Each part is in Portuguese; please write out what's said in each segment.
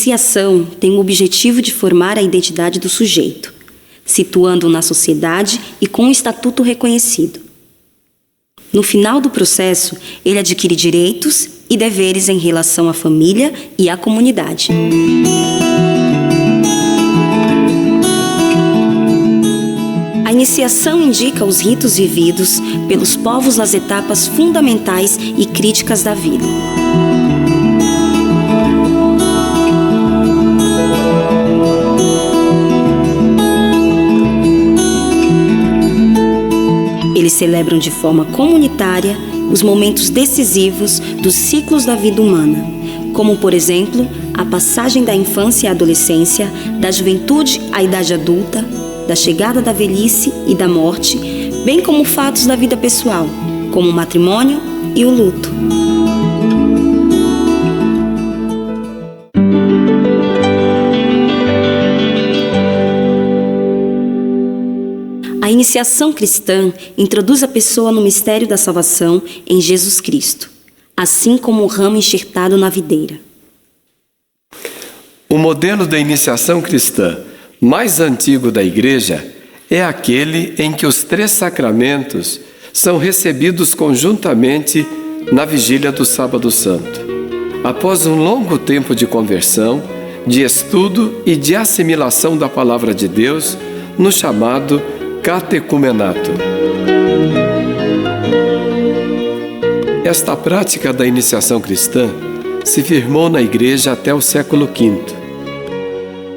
iniciação tem o objetivo de formar a identidade do sujeito, situando-o na sociedade e com um estatuto reconhecido. No final do processo, ele adquire direitos e deveres em relação à família e à comunidade. A iniciação indica os ritos vividos pelos povos nas etapas fundamentais e críticas da vida. Eles celebram de forma comunitária os momentos decisivos dos ciclos da vida humana, como, por exemplo, a passagem da infância à adolescência, da juventude à idade adulta, da chegada da velhice e da morte, bem como fatos da vida pessoal, como o matrimônio e o luto. A iniciação cristã introduz a pessoa no mistério da salvação em Jesus Cristo, assim como o ramo enxertado na videira. O modelo da iniciação cristã mais antigo da Igreja é aquele em que os 3 sacramentos são recebidos conjuntamente na vigília do Sábado Santo. Após um longo tempo de conversão, de estudo e de assimilação da Palavra de Deus, no chamado catecumenato. Esta prática da iniciação cristã se firmou na Igreja até o século V.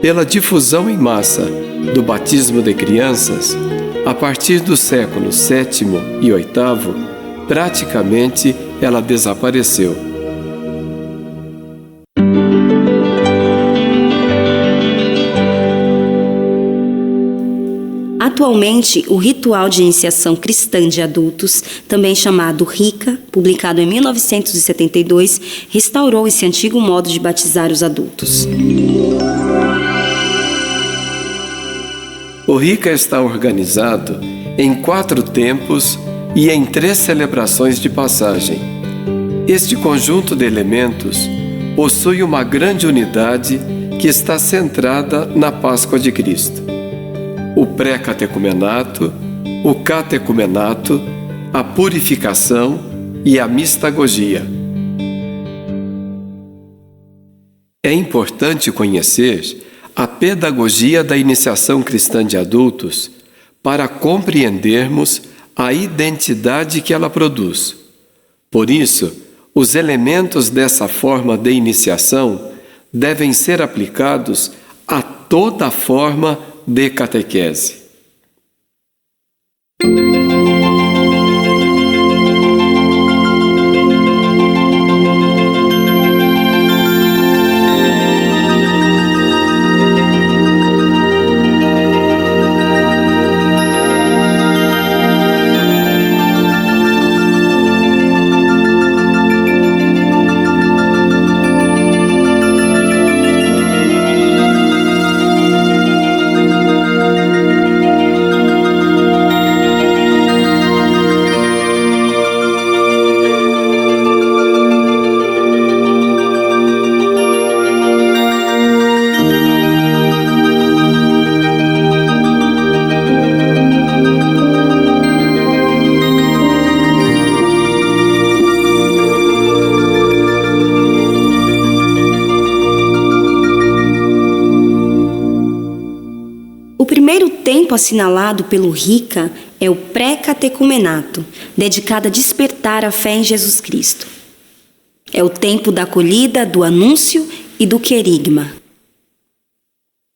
Pela difusão em massa do batismo de crianças, a partir do século VII e VIII, praticamente ela desapareceu. Atualmente, o ritual de iniciação cristã de adultos, também chamado RICA, publicado em 1972, restaurou esse antigo modo de batizar os adultos. O RICA está organizado em 4 tempos e em 3 celebrações de passagem. Este conjunto de elementos possui uma grande unidade que está centrada na Páscoa de Cristo. O pré-catecumenato, o catecumenato, a purificação e a mistagogia. É importante conhecer a pedagogia da iniciação cristã de adultos para compreendermos a identidade que ela produz. Por isso, os elementos dessa forma de iniciação devem ser aplicados a toda forma de catequese. O primeiro tempo assinalado pelo RICA é o pré-catecumenato, dedicado a despertar a fé em Jesus Cristo. É o tempo da acolhida, do anúncio e do querigma.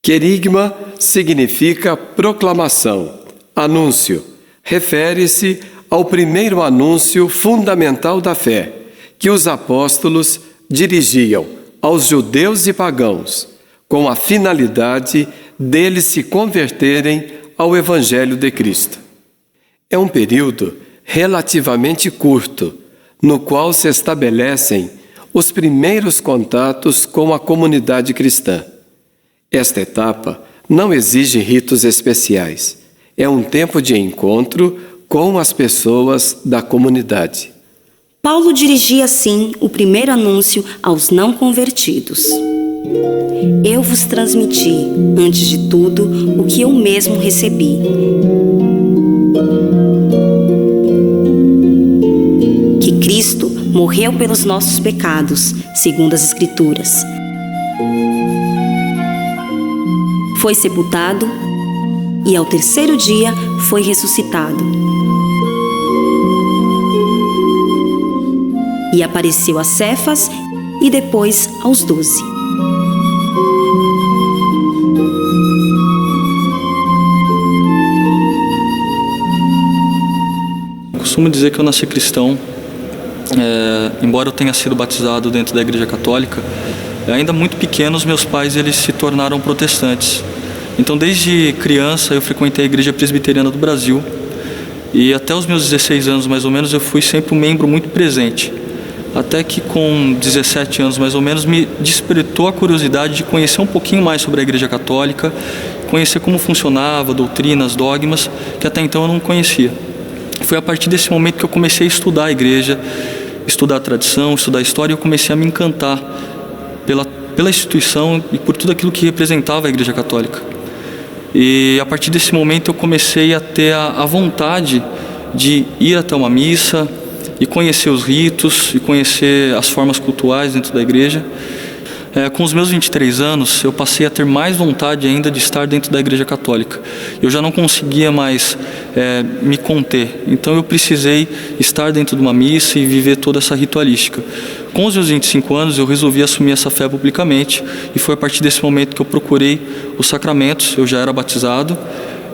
Querigma significa proclamação, anúncio. Refere-se ao primeiro anúncio fundamental da fé, que os apóstolos dirigiam aos judeus e pagãos, com a finalidade deles se converterem ao Evangelho de Cristo. É um período relativamente curto, no qual se estabelecem os primeiros contatos com a comunidade cristã. Esta etapa não exige ritos especiais. É um tempo de encontro com as pessoas da comunidade. Paulo dirigia, assim, o primeiro anúncio aos não convertidos. Eu vos transmiti, antes de tudo, o que eu mesmo recebi. Que Cristo morreu pelos nossos pecados, segundo as Escrituras. Foi sepultado e ao terceiro dia foi ressuscitado. E apareceu a Cefas e depois aos 12. Costumo dizer que eu nasci cristão, embora eu tenha sido batizado dentro da Igreja Católica, ainda muito pequeno os meus pais eles se tornaram protestantes. Então desde criança eu frequentei a Igreja Presbiteriana do Brasil e até os meus 16 anos mais ou menos eu fui sempre um membro muito presente. Até que com 17 anos mais ou menos me despertou a curiosidade de conhecer um pouquinho mais sobre a Igreja Católica, conhecer como funcionava, doutrinas, dogmas, que até então eu não conhecia. Foi a partir desse momento que eu comecei a estudar a Igreja, estudar a tradição, estudar a história, e eu comecei a me encantar pela instituição e por tudo aquilo que representava a Igreja Católica. E a partir desse momento eu comecei a ter a vontade de ir até uma missa, e conhecer os ritos, e conhecer as formas cultuais dentro da igreja. Com os meus 23 anos, eu passei a ter mais vontade ainda de estar dentro da Igreja Católica. Eu já não conseguia mais me conter, então eu precisei estar dentro de uma missa e viver toda essa ritualística. Com os meus 25 anos, eu resolvi assumir essa fé publicamente, e foi a partir desse momento que eu procurei os sacramentos. Eu já era batizado,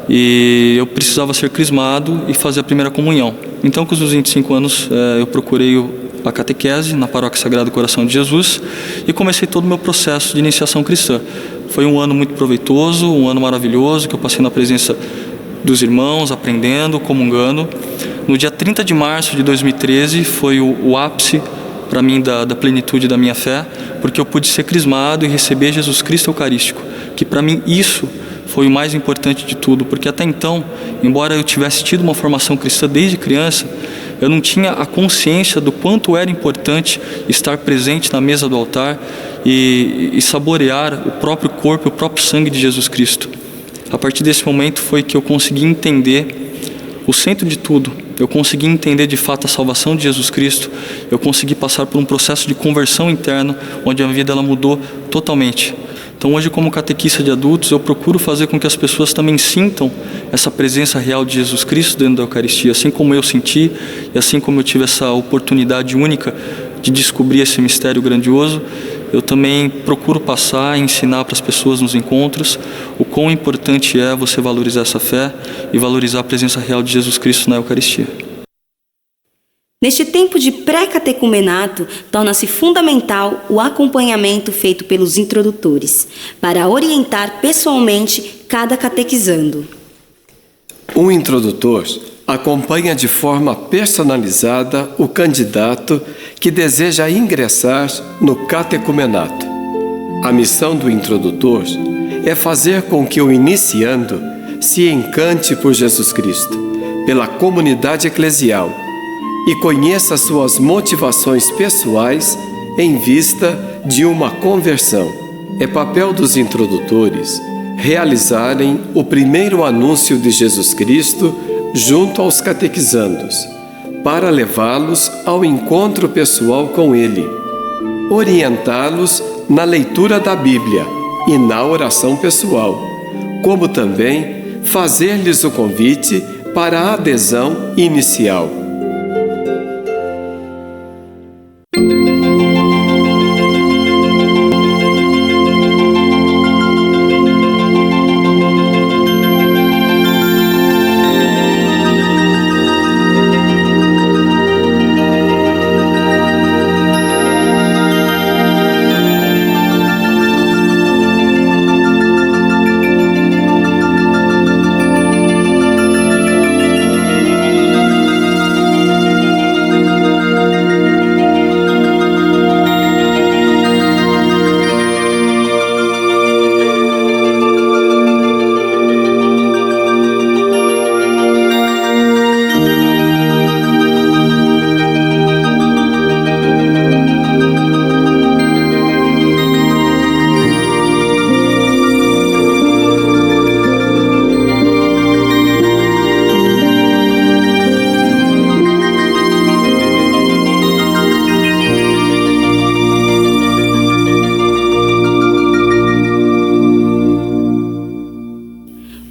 e eu precisava ser crismado e fazer a primeira comunhão. Então, com os meus 25 anos, eu procurei a catequese na Paróquia Sagrado Coração de Jesus e comecei todo o meu processo de iniciação cristã. Foi um ano muito proveitoso, um ano maravilhoso, que eu passei na presença dos irmãos, aprendendo, comungando. No dia 30 de março de 2013 foi o ápice para mim da plenitude da minha fé, porque eu pude ser crismado e receber Jesus Cristo Eucarístico, que para mim isso foi o mais importante de tudo, porque até então, embora eu tivesse tido uma formação cristã desde criança, eu não tinha a consciência do quanto era importante estar presente na mesa do altar e saborear o próprio corpo, o próprio sangue de Jesus Cristo. A partir desse momento foi que eu consegui entender o centro de tudo. Eu consegui entender de fato a salvação de Jesus Cristo. Eu consegui passar por um processo de conversão interna, onde a minha vida ela mudou totalmente. Então hoje, como catequista de adultos, eu procuro fazer com que as pessoas também sintam essa presença real de Jesus Cristo dentro da Eucaristia, assim como eu senti e assim como eu tive essa oportunidade única de descobrir esse mistério grandioso. Eu também procuro passar e ensinar para as pessoas nos encontros o quão importante é você valorizar essa fé e valorizar a presença real de Jesus Cristo na Eucaristia. Neste tempo de pré-catecumenato, torna-se fundamental o acompanhamento feito pelos introdutores, para orientar pessoalmente cada catequizando. Um introdutor acompanha de forma personalizada o candidato que deseja ingressar no catecumenato. A missão do introdutor é fazer com que o iniciando se encante por Jesus Cristo, pela comunidade eclesial, e conheça suas motivações pessoais em vista de uma conversão. É papel dos introdutores realizarem o primeiro anúncio de Jesus Cristo junto aos catequizandos, para levá-los ao encontro pessoal com Ele, orientá-los na leitura da Bíblia e na oração pessoal, como também fazer-lhes o convite para a adesão inicial.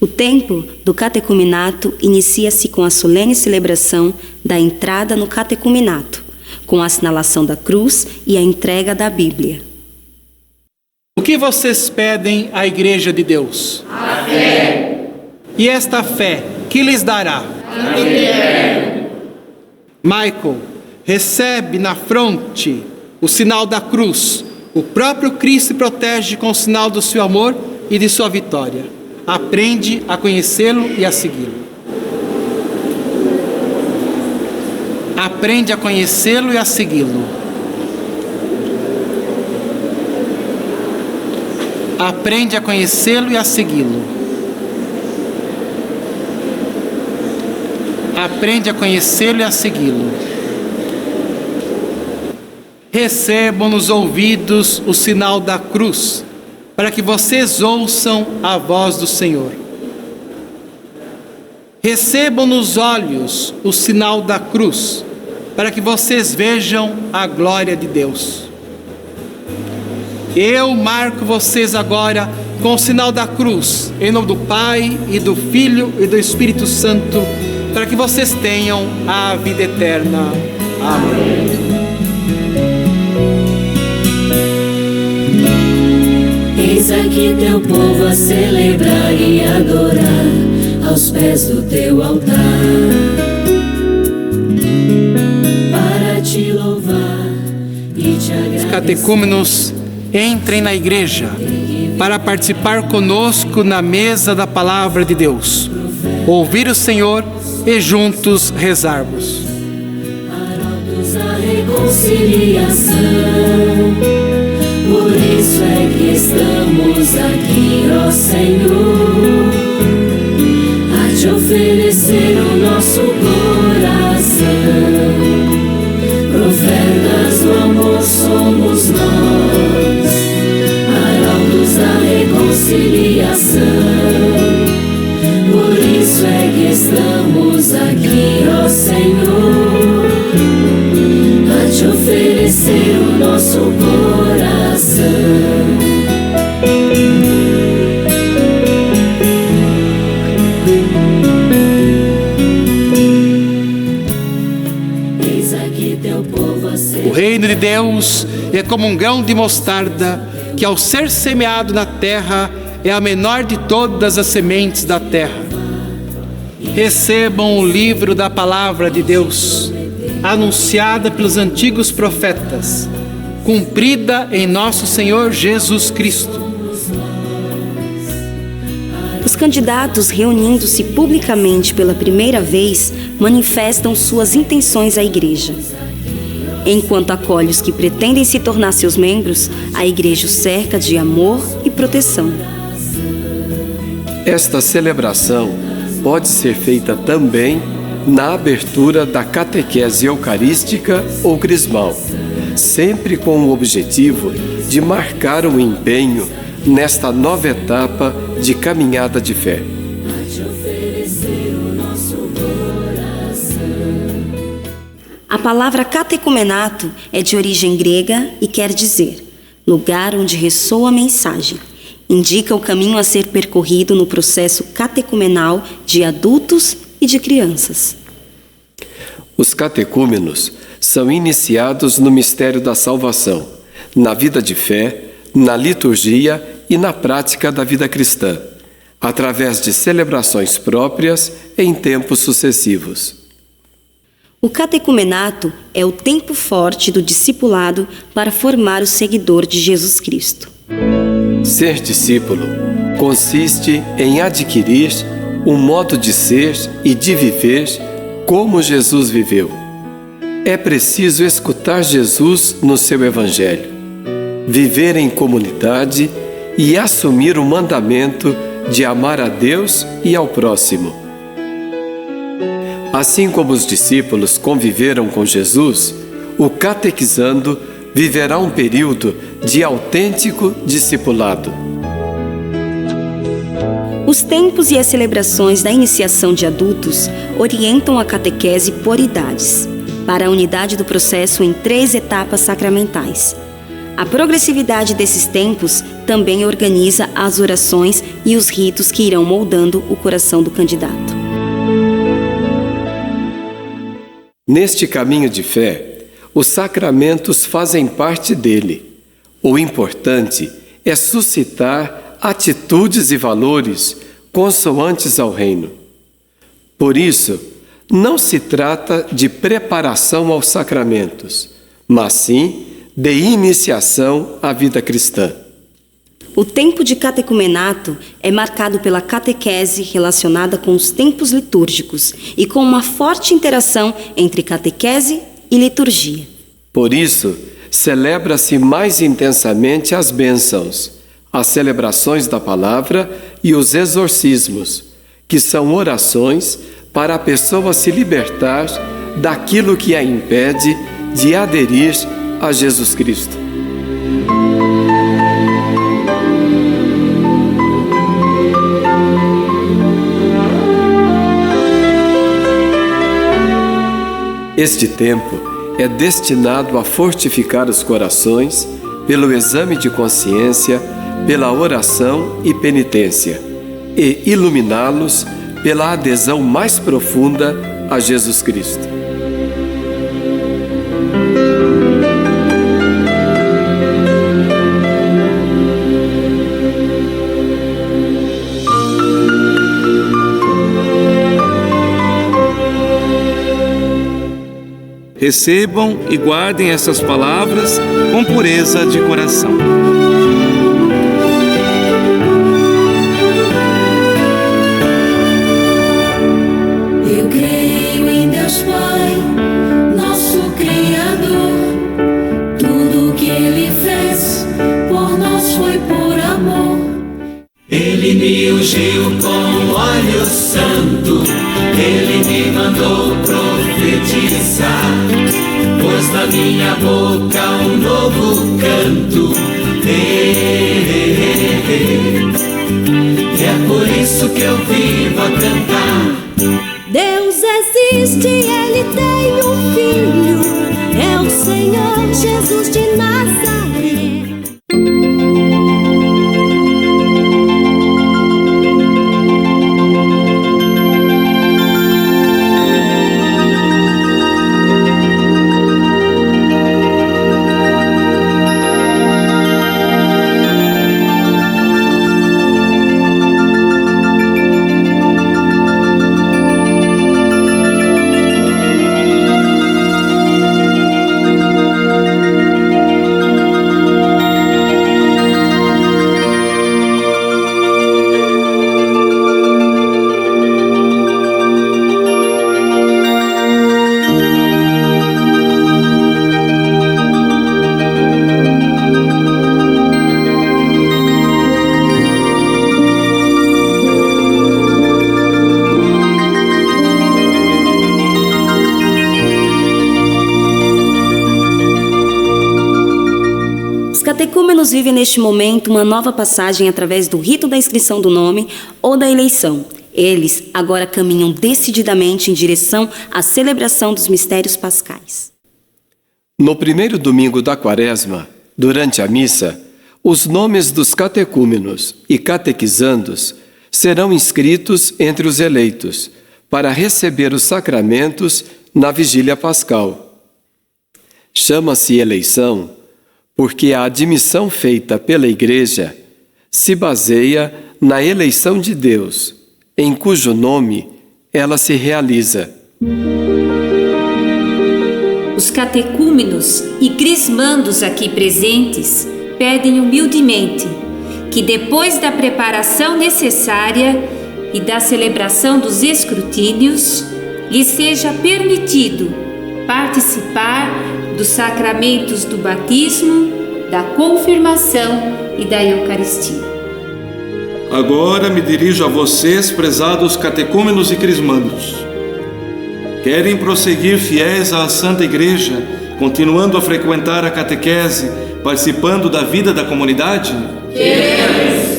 O tempo do catecumenato inicia-se com a solene celebração da entrada no catecumenato, com a assinalação da cruz e a entrega da Bíblia. O que vocês pedem à Igreja de Deus? A fé. E esta fé, que lhes dará? A fé. Michael, recebe na fronte o sinal da cruz. O próprio Cristo protege com o sinal do seu amor e de sua vitória. Aprende a conhecê-lo e a segui-lo. Aprende a conhecê-lo e a segui-lo. Aprende a conhecê-lo e a segui-lo. Aprende a conhecê-lo e a segui-lo. Recebam nos ouvidos o sinal da cruz, para que vocês ouçam a voz do Senhor. Recebam nos olhos o sinal da cruz, para que vocês vejam a glória de Deus. Eu marco vocês agora com o sinal da cruz, em nome do Pai, e do Filho, e do Espírito Santo, para que vocês tenham a vida eterna. Amém. Eis aqui teu povo a celebrar e adorar aos pés do teu altar, para te louvar e te agradecer. Os catecúmenos, entrem na igreja para participar conosco na mesa da palavra de Deus, ouvir o Senhor e juntos rezarmos. Arautos da reconciliação, por isso é que estamos aqui, ó Senhor, a te oferecer o nosso coração. Profetas do amor somos nós, arautos da reconciliação. Por isso é que estamos aqui, ó Senhor, a te oferecer o nosso coração. Eis aqui teu povo a ser. O reino de Deus é como um grão de mostarda, que ao ser semeado na terra é a menor de todas as sementes da terra. Recebam o livro da palavra de Deus, anunciada pelos antigos profetas, cumprida em nosso Senhor Jesus Cristo. Os candidatos, reunindo-se publicamente pela primeira vez, manifestam suas intenções à Igreja. Enquanto acolhe os que pretendem se tornar seus membros, a Igreja os cerca de amor e proteção. Esta celebração pode ser feita também na abertura da catequese eucarística ou crismal, sempre com o objetivo de marcar um empenho nesta nova etapa de caminhada de fé. A palavra catecumenato é de origem grega e quer dizer lugar onde ressoa a mensagem. Indica o caminho a ser percorrido no processo catecumenal de adultos e de crianças. Os catecúmenos são iniciados no mistério da salvação, na vida de fé, na liturgia e na prática da vida cristã, através de celebrações próprias em tempos sucessivos. O catecumenato é o tempo forte do discipulado para formar o seguidor de Jesus Cristo. Ser discípulo consiste em adquirir um modo de ser e de viver como Jesus viveu. É preciso escutar Jesus no seu Evangelho, viver em comunidade e assumir o mandamento de amar a Deus e ao próximo. Assim como os discípulos conviveram com Jesus, o catequizando viverá um período de autêntico discipulado. Os tempos e as celebrações da iniciação de adultos orientam a catequese por idades, para a unidade do processo em 3 etapas sacramentais. A progressividade desses tempos também organiza as orações e os ritos que irão moldando o coração do candidato. Neste caminho de fé, os sacramentos fazem parte dele. O importante é suscitar atitudes e valores consoantes ao reino. Por isso, não se trata de preparação aos sacramentos, mas sim de iniciação à vida cristã. O tempo de catecumenato é marcado pela catequese relacionada com os tempos litúrgicos e com uma forte interação entre catequese e liturgia. Por isso, celebra-se mais intensamente as bênçãos, as celebrações da palavra e os exorcismos, que são orações para a pessoa se libertar daquilo que a impede de aderir a Jesus Cristo. Este tempo é destinado a fortificar os corações pelo exame de consciência, pela oração e penitência, e iluminá-los pela adesão mais profunda a Jesus Cristo. Recebam e guardem essas palavras com pureza de coração. Eu creio em Deus Pai, nosso Criador. Tudo que Ele fez por nós foi por amor. Ele me ungiu com óleo santo, Ele me mandou profetizar, pôs na minha boca um novo canto. E é por isso que eu vivo a cantar. Deus existe, Ele tem um filho, é o Senhor Jesus de Nazaré. Os catecúmenos vivem neste momento uma nova passagem através do rito da inscrição do nome ou da eleição. Eles agora caminham decididamente em direção à celebração dos mistérios pascais. No primeiro domingo da Quaresma, durante a missa, os nomes dos catecúmenos e catequizandos serão inscritos entre os eleitos para receber os sacramentos na vigília pascal. Chama-se eleição porque a admissão feita pela Igreja se baseia na eleição de Deus, em cujo nome ela se realiza. Os catecúmenos e crismandos aqui presentes pedem humildemente que depois da preparação necessária e da celebração dos escrutínios, lhes seja permitido participar dos sacramentos do batismo, da confirmação e da Eucaristia. Agora me dirijo a vocês, prezados catecúmenos e crismandos. Querem prosseguir fiéis à Santa Igreja, continuando a frequentar a catequese, participando da vida da comunidade? Queremos!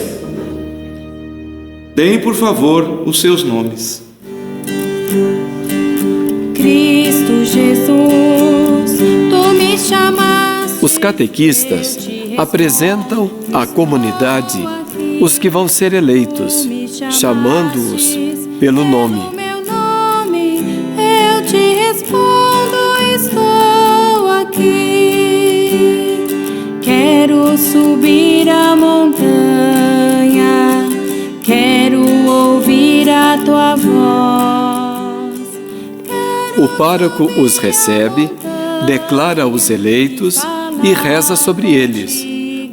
Deem, por favor, os seus nomes. Cristo Jesus, tu me chamaste. Os catequistas apresentam à comunidade os que vão ser eleitos, chamando-os pelo nome. Eu te respondo, estou aqui. Quero subir a montanha, quero ouvir a tua voz. O pároco os recebe, declara os eleitos e reza sobre eles,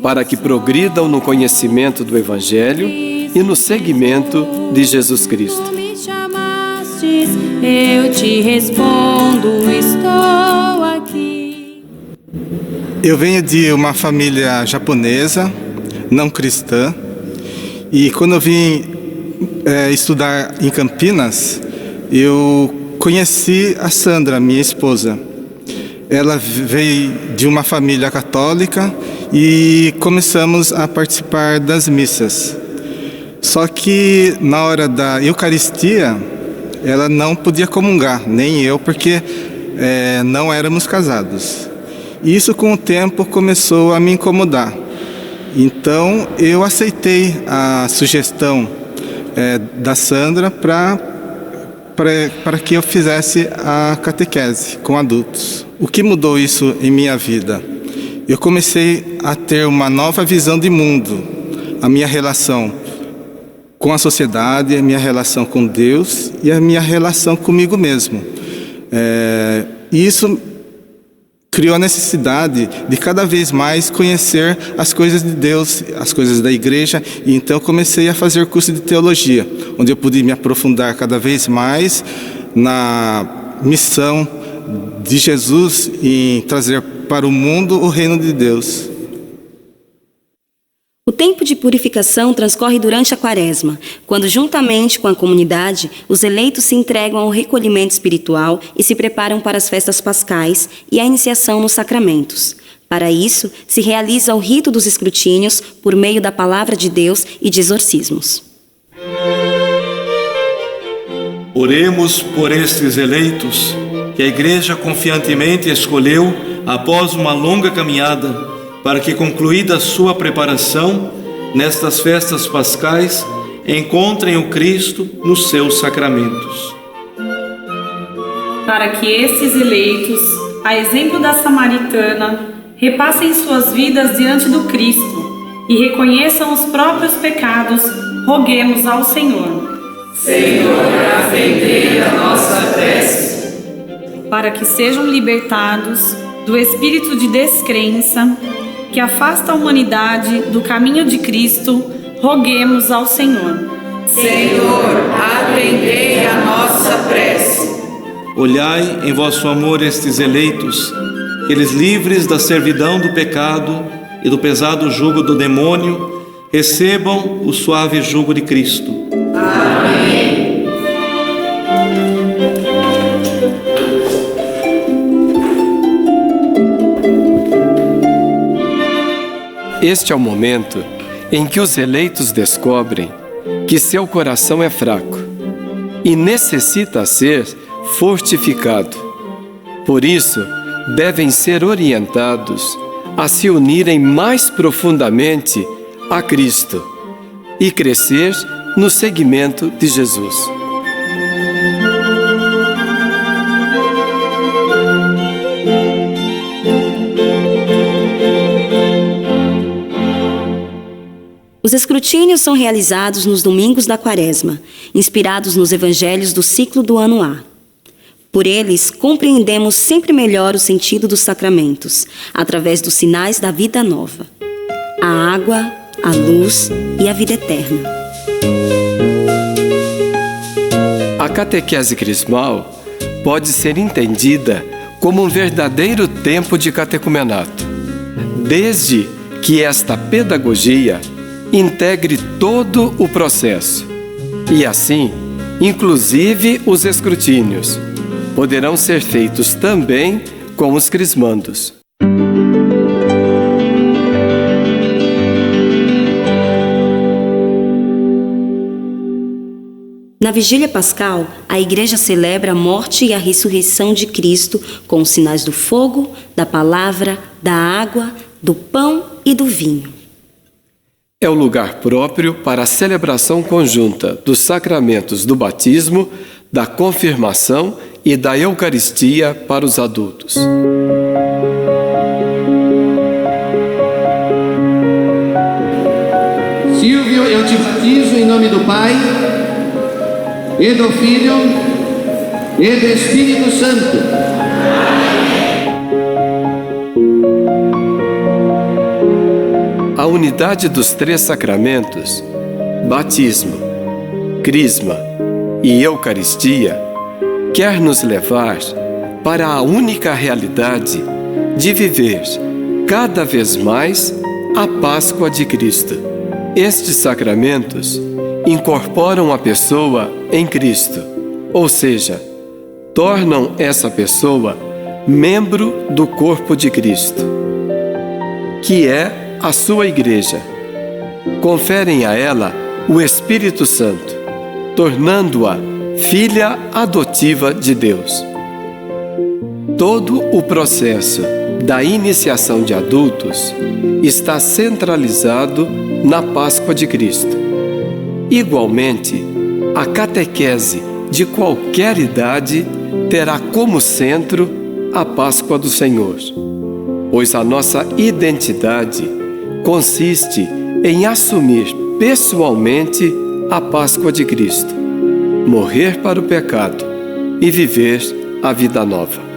para que progridam no conhecimento do Evangelho e no seguimento de Jesus Cristo. Me chamastes, eu te respondo, estou aqui. Eu venho de uma família japonesa, não cristã, e quando eu vim estudar em Campinas, eu conheci a Sandra, minha esposa. Ela veio de uma família católica e começamos a participar das missas. Só que na hora da Eucaristia, ela não podia comungar, nem eu, porque não éramos casados. Isso com o tempo começou a me incomodar. Então eu aceitei a sugestão da Sandra para que eu fizesse a catequese com adultos. O que mudou isso em minha vida? Eu comecei a ter uma nova visão de mundo, a minha relação com a sociedade, a minha relação com Deus e a minha relação comigo mesmo. E isso criou a necessidade de cada vez mais conhecer as coisas de Deus, as coisas da igreja, e então eu comecei a fazer curso de teologia, onde eu pude me aprofundar cada vez mais na missão de Jesus em trazer para o mundo o reino de Deus. O tempo de purificação transcorre durante a Quaresma, quando, juntamente com a comunidade, os eleitos se entregam ao recolhimento espiritual e se preparam para as festas pascais e a iniciação nos sacramentos. Para isso, se realiza o rito dos escrutínios por meio da palavra de Deus e de exorcismos. Oremos por estes eleitos que a Igreja confiantemente escolheu após uma longa caminhada, para que, concluída a sua preparação, nestas festas pascais, encontrem o Cristo nos seus sacramentos. Para que esses eleitos, a exemplo da samaritana, repassem suas vidas diante do Cristo e reconheçam os próprios pecados, roguemos ao Senhor. Senhor, atendei a nossa prece. Para que sejam libertados do espírito de descrença, que afasta a humanidade do caminho de Cristo, roguemos ao Senhor. Senhor, atendei a nossa prece. Olhai em vosso amor estes eleitos, que eles, livres da servidão do pecado e do pesado jugo do demônio, recebam o suave jugo de Cristo. Amém. Este é o momento em que os eleitos descobrem que seu coração é fraco e necessita ser fortificado. Por isso, devem ser orientados a se unirem mais profundamente a Cristo e crescer no seguimento de Jesus. Os escrutínios são realizados nos domingos da Quaresma, inspirados nos evangelhos do ciclo do ano A. Por eles, compreendemos sempre melhor o sentido dos sacramentos, através dos sinais da vida nova: a água, a luz e a vida eterna. A catequese crismal pode ser entendida como um verdadeiro tempo de catecumenato, desde que esta pedagogia integre todo o processo e, assim, inclusive os escrutínios, poderão ser feitos também com os crismandos. Na Vigília Pascal, a Igreja celebra a morte e a ressurreição de Cristo com os sinais do fogo, da palavra, da água, do pão e do vinho. É o lugar próprio para a celebração conjunta dos sacramentos do batismo, da confirmação e da Eucaristia para os adultos. Silvio, eu te batizo em nome do Pai, e do Filho, e do Espírito Santo. A unidade dos três sacramentos, batismo, crisma e Eucaristia, quer nos levar para a única realidade de viver cada vez mais a Páscoa de Cristo. Estes sacramentos incorporam a pessoa em Cristo, ou seja, tornam essa pessoa membro do corpo de Cristo, que é a sua igreja. Conferem a ela o Espírito Santo, tornando-a filha adotiva de Deus. Todo o processo da iniciação de adultos está centralizado na Páscoa de Cristo. Igualmente, a catequese de qualquer idade terá como centro a Páscoa do Senhor, pois a nossa identidade consiste em assumir pessoalmente a Páscoa de Cristo, morrer para o pecado e viver a vida nova.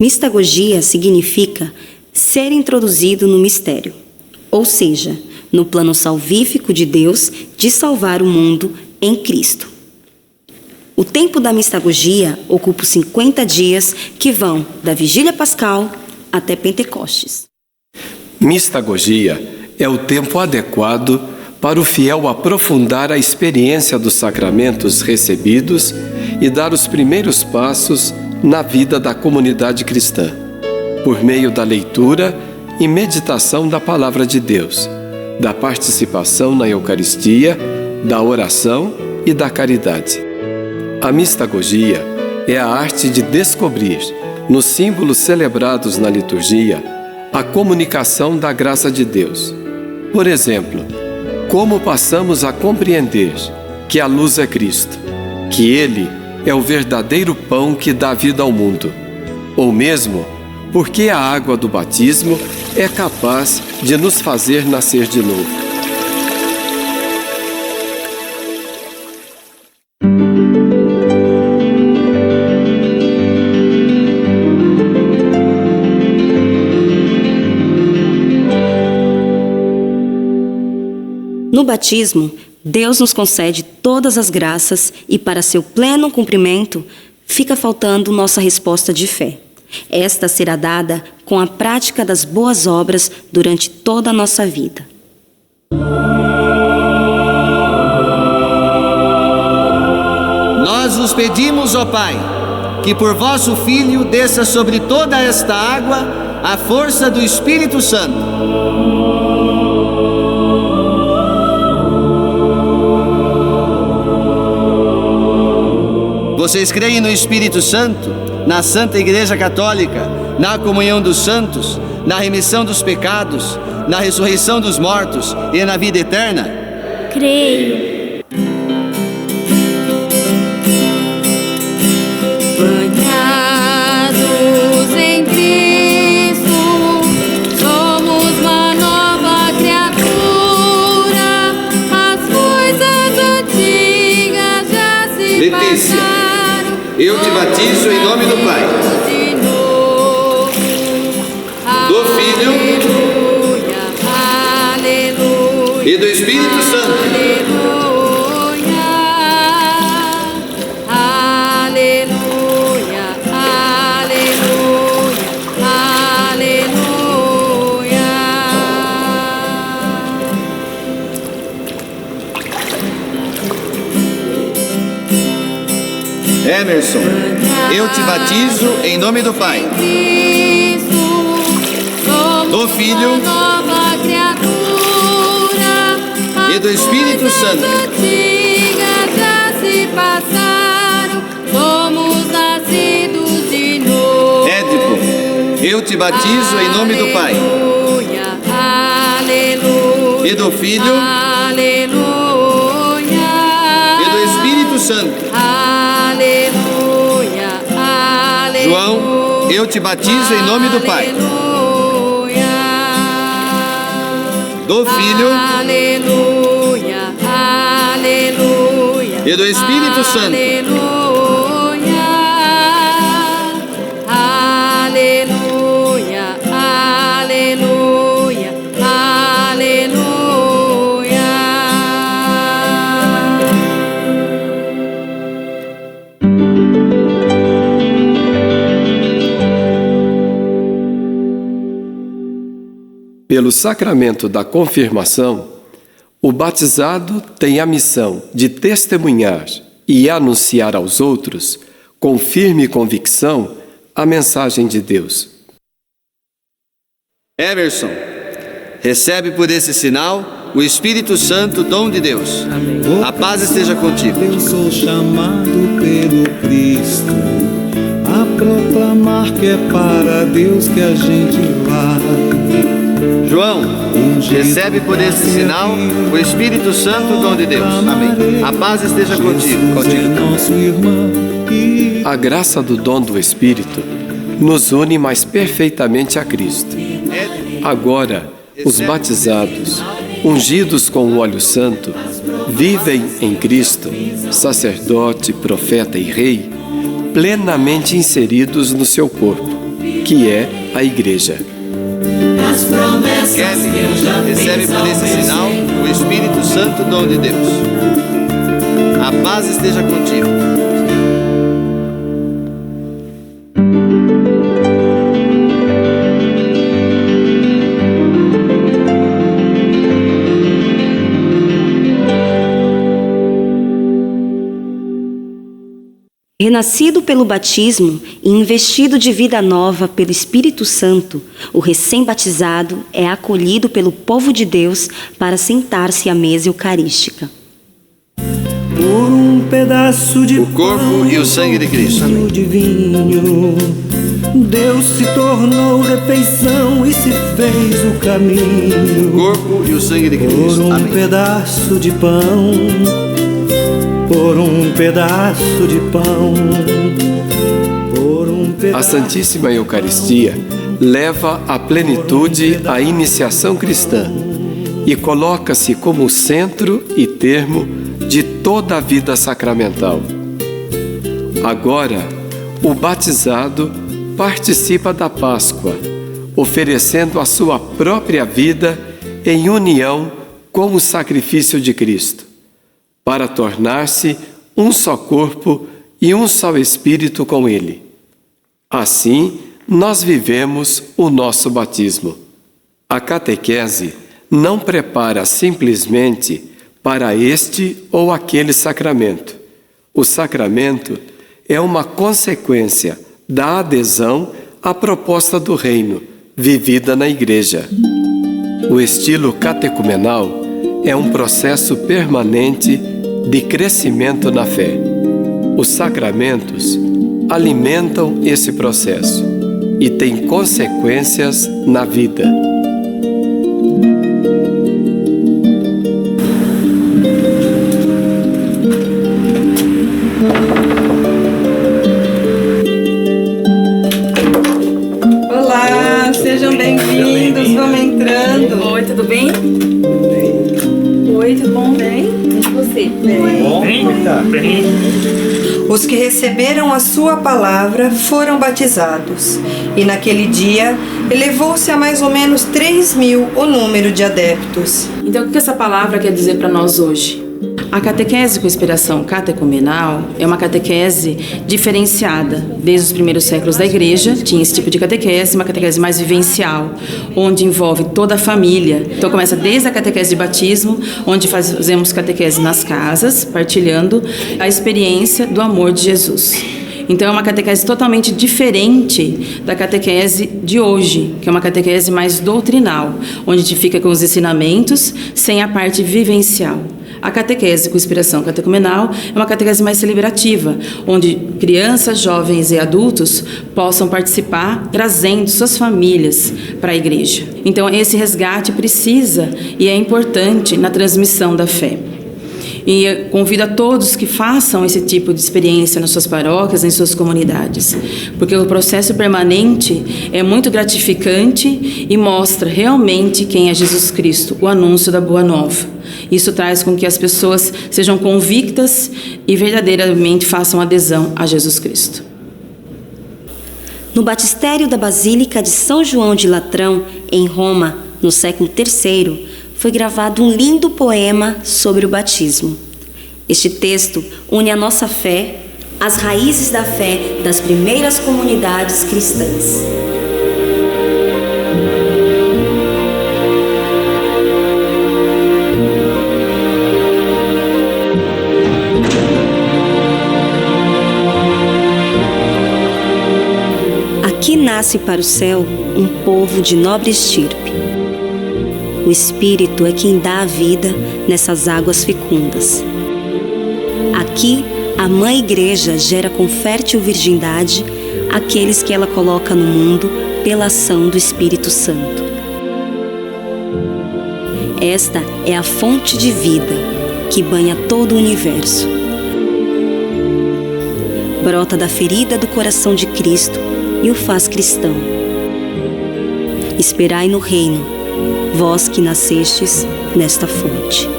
Mistagogia significa ser introduzido no mistério, ou seja, no plano salvífico de Deus de salvar o mundo em Cristo. O tempo da mistagogia ocupa os 50 dias que vão da Vigília Pascal até Pentecostes. Mistagogia é o tempo adequado para o fiel aprofundar a experiência dos sacramentos recebidos e dar os primeiros passos na vida da comunidade cristã, por meio da leitura e meditação da Palavra de Deus, da participação na Eucaristia, da oração e da caridade. A mistagogia é a arte de descobrir, nos símbolos celebrados na liturgia, a comunicação da graça de Deus. Por exemplo, como passamos a compreender que a luz é Cristo, que Ele é o verdadeiro pão que dá vida ao mundo, ou mesmo porque a água do batismo é capaz de nos fazer nascer de novo. No batismo, Deus nos concede todas as graças e, para seu pleno cumprimento, fica faltando nossa resposta de fé. Esta será dada com a prática das boas obras durante toda a nossa vida. Nós os pedimos, ó Pai, que por vosso Filho desça sobre toda esta água a força do Espírito Santo. Vocês creem no Espírito Santo, na Santa Igreja Católica, na comunhão dos santos, na remissão dos pecados, na ressurreição dos mortos e na vida eterna? Creio. Pai, do Filho e do Espírito Santo. Emerson, eu te batizo em nome do Pai, do Filho e do Espírito Santo. Édipo, eu te batizo em nome do Pai e do Filho e do Espírito Santo. João, eu te batizo em nome do Pai, do Filho e do Espírito Santo. Pelo sacramento da confirmação, o batizado tem a missão de testemunhar e anunciar aos outros, com firme convicção, a mensagem de Deus. Emerson, recebe por esse sinal o Espírito Santo, dom de Deus. A paz esteja contigo. Eu sou chamado pelo Cristo a proclamar que é para Deus que a gente vai. João, recebe por esse sinal o Espírito Santo, dom de Deus. Amém. A paz esteja contigo. A graça do dom do Espírito nos une mais perfeitamente a Cristo. Agora, os batizados, ungidos com o óleo santo, vivem em Cristo, sacerdote, profeta e rei, plenamente inseridos no seu corpo, que é a Igreja. Kelly, recebe por esse sinal o Espírito Santo, dom de Deus. A paz esteja contigo. Renascido pelo batismo e investido de vida nova pelo Espírito Santo, o recém-batizado é acolhido pelo povo de Deus para sentar-se à mesa eucarística. Por um pedaço de o corpo e o sangue de Cristo. De vinho, Deus se tornou refeição e se fez o caminho. O corpo e o sangue de Cristo. Por um pedaço de pão. Por um pedaço de pão, por um pedaço. A Santíssima Eucaristia leva à plenitude a iniciação cristã e coloca-se como o centro e termo de toda a vida sacramental. Agora, o batizado participa da Páscoa, oferecendo a sua própria vida em união com o sacrifício de Cristo, para tornar-se um só corpo e um só espírito com Ele. Assim, nós vivemos o nosso batismo. A catequese não prepara simplesmente para este ou aquele sacramento. O sacramento é uma consequência da adesão à proposta do reino, vivida na Igreja. O estilo catecumenal é um processo permanente de crescimento na fé. Os sacramentos alimentam esse processo e têm consequências na vida. Olá, sejam bem-vindos, vamos entrando. Oi, tudo bem? Oi, tudo bom? Bem? E você? Bem. Bem? Bem. Os que receberam a sua palavra foram batizados, e naquele dia elevou-se a mais ou menos 3.000 o número de adeptos. Então, o que essa palavra quer dizer para nós hoje? A catequese com inspiração catecumenal é uma catequese diferenciada. Desde os primeiros séculos da Igreja, tinha esse tipo de catequese, uma catequese mais vivencial, onde envolve toda a família. Então, começa desde a catequese de batismo, onde fazemos catequese nas casas, partilhando a experiência do amor de Jesus. Então, é uma catequese totalmente diferente da catequese de hoje, que é uma catequese mais doutrinal, onde a gente fica com os ensinamentos, sem a parte vivencial. A catequese com inspiração catecumenal é uma catequese mais celebrativa, onde crianças, jovens e adultos possam participar, trazendo suas famílias para a igreja. Então, esse resgate precisa e é importante na transmissão da fé. E convido a todos que façam esse tipo de experiência nas suas paróquias, em suas comunidades, porque o processo permanente é muito gratificante e mostra realmente quem é Jesus Cristo, o anúncio da Boa Nova. Isso traz com que as pessoas sejam convictas e verdadeiramente façam adesão a Jesus Cristo. No batistério da Basílica de São João de Latrão, em Roma, no século III, foi gravado um lindo poema sobre o batismo. Este texto une a nossa fé, as raízes da fé das primeiras comunidades cristãs. Aqui nasce para o céu um povo de nobre estirpe. O Espírito é quem dá a vida nessas águas fecundas. Aqui, a Mãe Igreja gera com fértil virgindade aqueles que ela coloca no mundo pela ação do Espírito Santo. Esta é a fonte de vida que banha todo o universo. Brota da ferida do coração de Cristo e o faz cristão. Esperai no reino, vós que nascestes nesta fonte.